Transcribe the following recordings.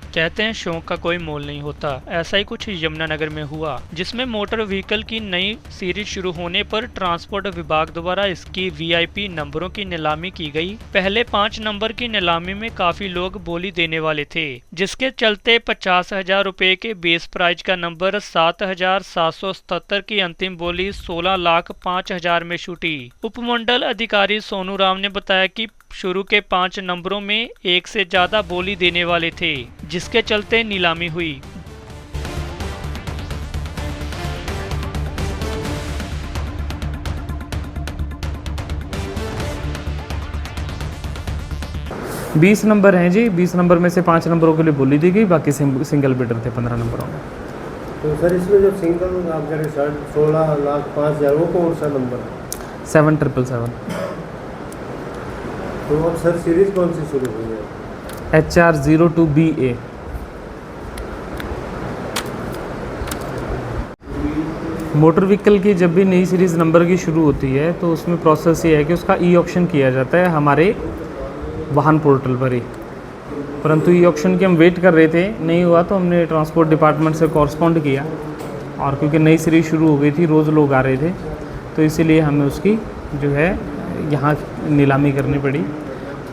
कहते हैं शौक का कोई मोल नहीं होता। ऐसा ही कुछ यमुनानगर में हुआ, जिसमें मोटर व्हीकल की नई सीरीज शुरू होने पर ट्रांसपोर्ट विभाग द्वारा इसकी वीआईपी नंबरों की नीलामी की गई। पहले 5 नंबर की नीलामी में काफी लोग बोली देने वाले थे, जिसके चलते 50,000 रुपए के बेस प्राइज का नंबर 7,777 की अंतिम बोली 16,05,000 में छूटी। उपमंडल अधिकारी सोनू राम ने बताया कि शुरू के 5 नंबरों में एक से ज्यादा बोली देने वाले थे, जिसके चलते नीलामी हुई। बीस नंबर हैं जी। 20 नंबर में से 5 नंबरों के लिए बोली दी गई, बाकी सिंगल बिडर थे 15 नंबरों में। तो सर इसमें जो सिंगल आप कह रहे 16,05,000 वो कौन सा नंबर है? 7,777। तो अब सर सीरीज कौन सी शुरू हुई है? HR02BA। मोटर व्हीकल की जब भी नई सीरीज़ नंबर की शुरू होती है तो उसमें प्रोसेस ये है कि उसका ई ऑक्शन किया जाता है हमारे वाहन पोर्टल पर ही। परंतु ई ऑक्शन की हम वेट कर रहे थे, नहीं हुआ तो हमने ट्रांसपोर्ट डिपार्टमेंट से कॉरस्पॉन्ड किया, और क्योंकि नई सीरीज़ शुरू हो गई थी, रोज़ लोग आ रहे थे, तो इसीलिए हमें उसकी जो है यहाँ नीलामी करनी पड़ी।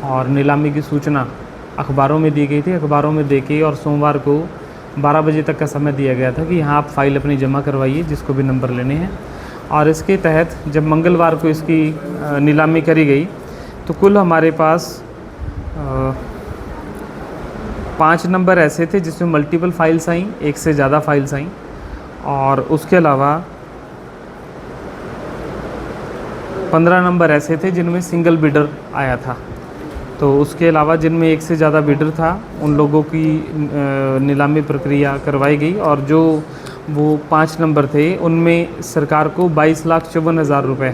और नीलामी की सूचना अखबारों में दी गई थी। अखबारों में दे के और सोमवार को 12 बजे तक का समय दिया गया था कि यहाँ आप फाइल अपनी जमा करवाइए जिसको भी नंबर लेने हैं। और इसके तहत जब मंगलवार को इसकी नीलामी करी गई तो कुल हमारे पास 5 नंबर ऐसे थे जिसमें मल्टीपल फाइल्स आई, एक से ज़्यादा फाइल्स आई, और उसके अलावा 15 नंबर ऐसे थे जिनमें सिंगल बिडर आया था। तो उसके अलावा जिनमें एक से ज़्यादा बिडर था उन लोगों की नीलामी प्रक्रिया करवाई गई, और जो वो 5 नंबर थे उनमें सरकार को 22,54,000 रुपये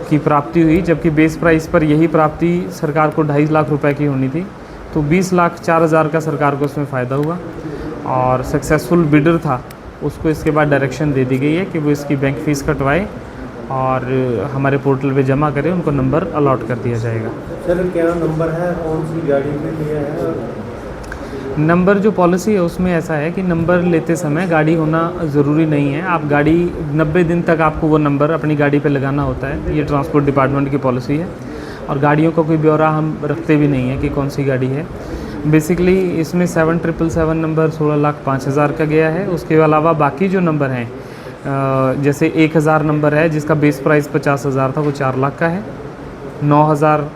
की प्राप्ति हुई, जबकि बेस प्राइस पर यही प्राप्ति सरकार को 2.5 लाख रुपए की होनी थी। तो 20,04,000 का सरकार को उसमें फ़ायदा हुआ, और सक्सेसफुल बिडर था उसको इसके बाद डायरेक्शन दे दी गई है कि वो इसकी बैंक फ़ीस कटवाए और हमारे पोर्टल पे जमा करें, उनको नंबर अलॉट कर दिया जाएगा। सर क्या नंबर है, कौन सी गाड़ी में लिया है? नंबर जो पॉलिसी है उसमें ऐसा है कि नंबर लेते समय गाड़ी होना ज़रूरी नहीं है। आप गाड़ी 90 दिन तक आपको वो नंबर अपनी गाड़ी पे लगाना होता है, ये ट्रांसपोर्ट डिपार्टमेंट की पॉलिसी है। और गाड़ियों का कोई ब्यौरा हम रखते भी नहीं है कि कौन सी गाड़ी है। बेसिकली इसमें 7,777 नंबर 16,05,000 का गया है। उसके अलावा बाकी जो नंबर हैं, जैसे 1,000 नंबर है जिसका बेस प्राइस 50,000 था, वो 4 लाख का है। 9,000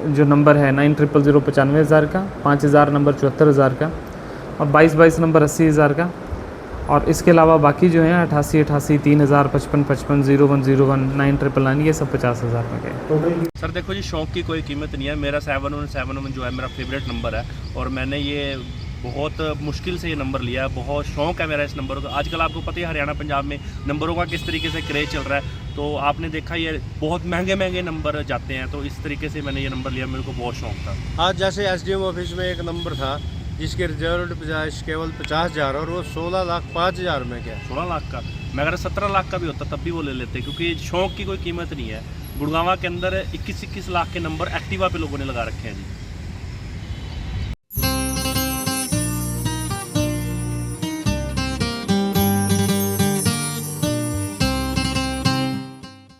जो नंबर है 9,000 95,000 का, 5,000 नंबर 74,000 का, और 22 नंबर 80,000 का। और इसके अलावा बाकी जो हैं 88, 3,000, 55, 01, 9,999 ये सब 50,000 में गए। सर देखो जी, शौक की कोई कीमत नहीं है। मेरा 717 जो है मेरा फेवरेट नंबर है, और मैंने ये बहुत मुश्किल से ये नंबर लिया है। बहुत शौक है मेरा इस नंबर का। आजकल आपको पता है हरियाणा पंजाब में नंबरों का किस तरीके से क्रेज चल रहा है, तो आपने देखा ये बहुत महंगे नंबर जाते हैं, तो इस तरीके से मैंने ये नंबर लिया, मेरे को बहुत शौक था। आज जैसे SDM ऑफिस में एक नंबर था जिसके रिजर्व प्राइस केवल 50,000 और वो 16,05,000 में गया। 16 लाख का, मैं अगर 17 लाख का भी होता तब भी वो ले लेते, क्योंकि शौक की कोई कीमत नहीं है। गुड़गांव के अंदर 21 लाख के नंबर एक्टिवा पे लोगों ने लगा रखे हैं जी।